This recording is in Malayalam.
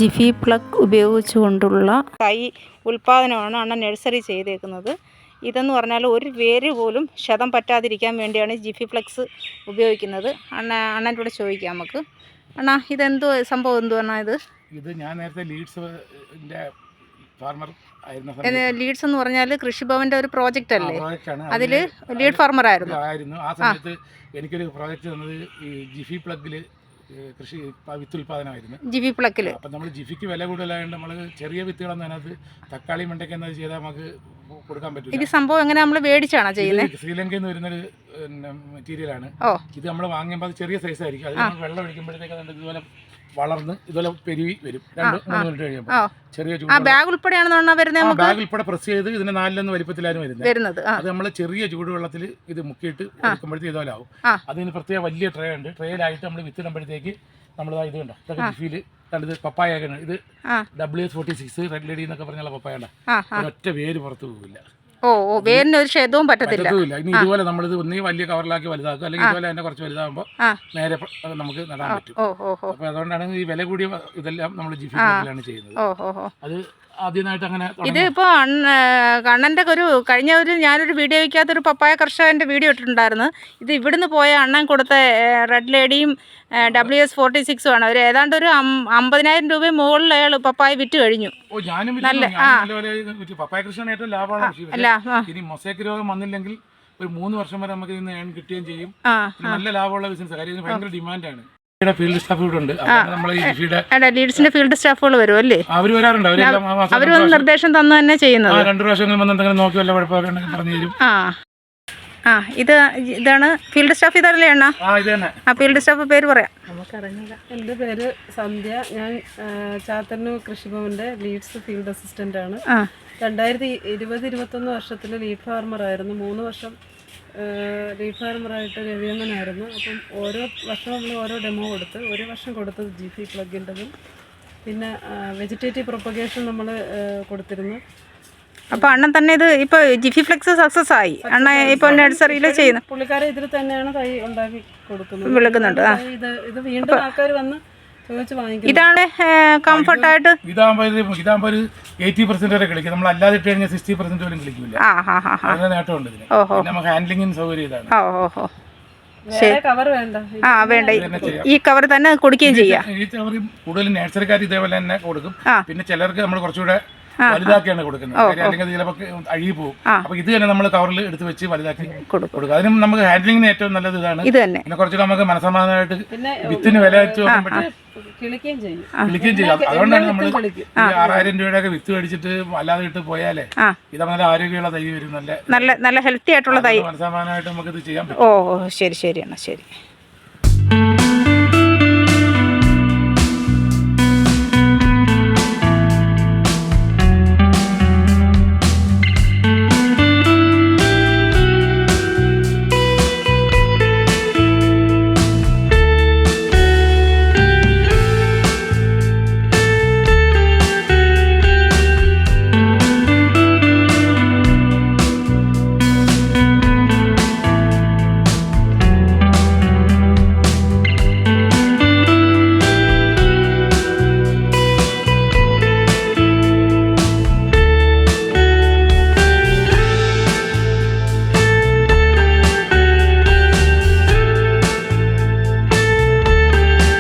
ജിഫി പ്ലഗ് ഉപയോഗിച്ചുകൊണ്ടുള്ള തൈ ഉൽപ്പാദനമാണ് അണ്ണൻ നഴ്സറി ചെയ്തേക്കുന്നത്. ഇതെന്ന് പറഞ്ഞാൽ ഒരു വേര് പോലും ക്ഷതം പറ്റാതിരിക്കാൻ വേണ്ടിയാണ് ജിഫി ഫ്ലെക്സ് ഉപയോഗിക്കുന്നത്. അണ്ണൻ്റെ കൂടെ ചോദിക്കാം നമുക്ക്. അണ്ണാ ഇതെന്തോ സംഭവം എന്തുവാണ് ഇത്? ഇത് ഞാൻ നേരത്തെ ഫാർമർ ലീഡ്സ് എന്ന് പറഞ്ഞാൽ കൃഷിഭവന്റെ ഒരു പ്രോജക്റ്റ് അല്ലേ? അതിൽ ലീഡ് ഫാർമർ ആയിരുന്നു. ആ സമയത്ത് എനിക്കൊരു പ്രോജക്റ്റ് തന്നത് ഈ ജിഫി പ്ലഗിൽ കൃഷി വിത്ത് ഉൽപ്പാദനമായിരുന്നു. ജിഫി പ്ലഗിൽ അപ്പം നമ്മൾ ജിഫിക്ക് വില കൂടുതലായതുകൊണ്ട് നമ്മൾ ചെറിയ വിത്തുകളൊന്നും അതിനകത്ത് തക്കാളി വെണ്ടയ്ക്ക എന്നത് ചെയ്താൽ നമുക്ക് കൊടുക്കാൻ പറ്റില്ല. ഇത് സംഭവം എങ്ങനെ നമ്മൾ മേടിച്ചാണോ ചെയ്യുന്നത്? ശ്രീലങ്കയിൽ നിന്ന് വരുന്നൊരു മെറ്റീരിയലാണ്. ഇത് നമ്മൾ വാങ്ങിയപ്പോൾ അത് ചെറിയ സൈസ് ആയിരിക്കും. അത് വെള്ളം ഒഴിക്കുമ്പോഴത്തേക്ക് അതുകൊണ്ട് ഇതുപോലെ വളർന്ന് ഇതുപോലെ പെരുവി വരും. 2-3 മിനിറ്റ് കഴിയുമ്പോൾ ചെറിയ ബാഗ് ഉൾപ്പെടെയാണെന്ന് വരുന്നത്. ബാഗ് ഉൾപ്പെടെ പ്രസ് ചെയ്ത് ഇതിന് 4 വലിപ്പത്തിലാണ് വരുന്നത്. അത് നമ്മൾ ചെറിയ ചൂടുവെള്ളത്തിൽ ഇത് മുക്കിയിട്ട് എടുക്കുമ്പോഴത്തേക്ക് ഇതുപോലെ ആവും. അതിന് പ്രത്യേക വലിയ ട്രേ ഉണ്ട്. ട്രേയിലായിട്ട് നമ്മൾ വിത്തിടുമ്പോഴത്തേക്ക് നമ്മൾ ഇത് കണ്ടോ, ഇതൊക്കെ ജിഫിയിൽ കണ്ടത് പപ്പായാണ്. ഇത് WS46 റെഡ് ലേഡി എന്നൊക്കെ പറഞ്ഞുള്ള പപ്പായാണ്. ഒരൊറ്റ വേര് പുറത്ത് പോകില്ല. വേരിന് ഒരു ക്ഷേതവും പറ്റത്തില്ല. ഇനി ഇതുപോലെ നമ്മളിത് ഒന്നീ വലിയ കവറിലാക്കി വലുതാക്കുക, അല്ലെങ്കിൽ ഇതുപോലെ തന്നെ കുറച്ച് വലുതാകുമ്പോൾ നേരെ നമുക്ക് നടാൻ പറ്റും. അപ്പൊ അതുകൊണ്ടാണ് ഈ വില കൂടിയ ഇതെല്ലാം നമ്മൾ ജിഫിലാണ് ചെയ്യുന്നത്. അത് ആദ്യമായിട്ട് അങ്ങനെ ഇത് ഇപ്പോൾ അണ്ണൻ്റെ ഞാനൊരു വീഡിയോയ്ക്കകത്തൊരു പപ്പായ കർഷകൻ്റെ വീഡിയോ ഇട്ടിട്ടുണ്ടായിരുന്നു. ഇത് ഇവിടുന്ന് പോയ അണ്ണൻ കൊടുത്ത റെഡ് ലേഡിയും WS46 ആണ്. ഒരു ഏതാണ്ട് ഒരു 50,000 രൂപയും മുകളിൽ അയാൾ പപ്പായ വിറ്റ് കഴിഞ്ഞു. നല്ല പപ്പായ കൃഷിയാണ് ഏറ്റവും ലാഭമാണ്. ഇനി മൊസൈക്ക് രോഗം വന്നില്ലെങ്കിൽ ഒരു 3 വർഷം വരെ നമുക്ക് ഇതിന് ഏൺ കിട്ടുകയും ചെയ്യും. നല്ല ലാഭമുള്ള ബിസിനസ്. കാര്യം ഇതിന് ഭയങ്കര ഡിമാൻഡാണ്. ഫീൽഡ് സ്റ്റാഫ് ഉണ്ട്. ലീഡ്സിന്റെ ഫീൽഡ് സ്റ്റാഫുകൾ വരും അല്ലേ? അവർ വരാറുണ്ട്. അവർ നിർദ്ദേശം തന്നു തന്നെ ചെയ്യുന്നത്. 2 പ്രാവശ്യം വന്നെന്തെങ്കിലും നോക്കി വല്ല കുഴപ്പമൊക്കെ പറഞ്ഞു തരും. ഇതാണ് ഫീൽഡ് സ്റ്റാഫ്. ഇതല്ലേ അണ്ണാ? ഫീൽഡ് സ്റ്റാഫ് പേര് പറയാം. നമുക്കറിഞ്ഞില്ല. എൻ്റെ പേര് സന്ധ്യ. ഞാൻ ചാത്തന്നൂർ കൃഷിഭവന്റെ ലീഡ്സ് ഫീൽഡ് അസിസ്റ്റന്റ് ആണ്. 2020-21 വർഷത്തിൽ ലീഡ് ഫാർമറായിരുന്നു. 3 വർഷം ലീഡ് ഫാർമറായിട്ട് രവിയമ്മനായിരുന്നു. അപ്പം ഓരോ വർഷം നമ്മൾ ഓരോ ഡെമോ കൊടുത്ത്, ഒരു വർഷം കൊടുത്തത് ജിഫി പ്ലഗിൻ്റെതും പിന്നെ വെജിറ്റേറ്റീവ് പ്രൊപ്പഗേഷൻ നമ്മൾ കൊടുത്തിരുന്നു. അപ്പോൾ അണ്ണൻ തന്നെ ഇത് ഇപ്പോൾ ജിഫി ഫ്ലെക്സ് സക്സസ് ആയി. അണ്ണ ഇപ്പോൾ നഴ്സറിയിൽ ചെയ്യുന്നു. പുള്ളിക്കാരെ ഇതിൽ തന്നെയാണ് തൈ ഉണ്ടാക്കി കൊടുക്കുന്നത്, വിളിക്കുന്നുണ്ട്. ഇത് വീണ്ടും ആൾക്കാർ വന്ന് ചോദിച്ച് വാങ്ങിക്കും. ഇതാണ് കംഫർട്ടായിട്ട്. ഇതാകുമ്പോൾ ഒരു 80% വരെ കളിക്കും. നമ്മൾ അല്ലാതെ ഇട്ട് കഴിഞ്ഞാൽ 60% പോലും കളിക്കില്ല. അതിന് നേട്ടമുണ്ട് ഇതിന്. നമുക്ക് ഹാൻഡ്ലിങ്ങിന് സൗകര്യം ഇതാണ്. കവർ വേണ്ട. വേണ്ട, ഈ കവർ തന്നെ കൊടുക്കുകയും ചെയ്യാം. ഈ കവർ കൂടുതൽ നഴ്സറിക്കാർ ഇതേപോലെ തന്നെ കൊടുക്കും. പിന്നെ ചിലർക്ക് നമ്മൾ കുറച്ചുകൂടെ വലുതാക്കിയാണ് കൊടുക്കുന്നത്. അല്ലെങ്കിൽ ചിലപ്പോൾ അഴുകി പോകും. അപ്പൊ ഇത് തന്നെ നമ്മൾ കവറിൽ എടുത്ത് വെച്ച് വലുതാക്കി കൊടുക്കും. അതിനും നമുക്ക് ഹാൻഡ്ലിങ്ങിന് ഏറ്റവും നല്ലത് ഇതാണ്. പിന്നെ കുറച്ചുകൂടെ നമുക്ക് മനസ്സമാധാനമായിട്ട് വിത്തിന് വില വെച്ച് കിളിക്കുകയും ചെയ്യും. അതുകൊണ്ടാണ് നമ്മൾ 6,000 രൂപയുടെ വിത്ത് മേടിച്ചിട്ട് അല്ലാതെ ഇട്ട് പോയാലേ ഇത് നല്ല ആരോഗ്യമുള്ള തൈ വരും. നല്ല ഹെൽത്തി ആയിട്ടുള്ള തൈ. മനസ്സമാധാനമായിട്ട് നമുക്ക് ഇത് ചെയ്യാൻ പറ്റും. ശരി ശരിയാണ്. ശരി.